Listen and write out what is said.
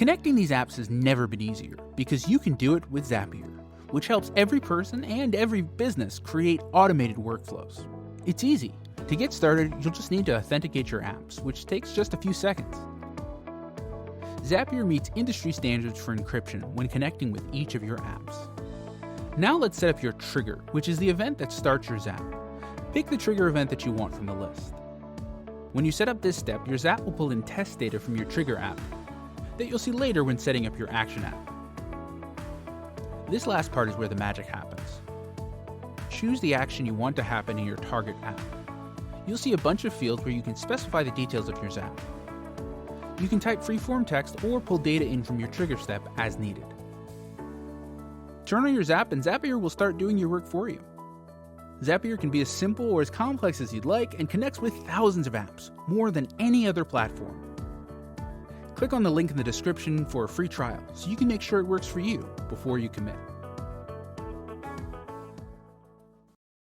Connecting these apps has never been easier because you can do it with Zapier, which helps every person and every business create automated workflows. It's easy. To get started, you'll just need to authenticate your apps, which takes just a few seconds. Zapier meets industry standards for encryption when connecting with each of your apps. Now let's set up your trigger, which is the event that starts your Zap. Pick the trigger event that you want from the list. When you set up this step, your Zap will pull in test data from your trigger app that you'll see later when setting up your action app. This last part is where the magic happens. Choose the action you want to happen in your target app. You'll see a bunch of fields where you can specify the details of your Zap. You can type free-form text or pull data in from your trigger step as needed. Turn on your Zap and Zapier will start doing your work for you. Zapier can be as simple or as complex as you'd like and connects with thousands of apps, more than any other platform. Click on the link in the description for a free trial so you can make sure it works for you before you commit.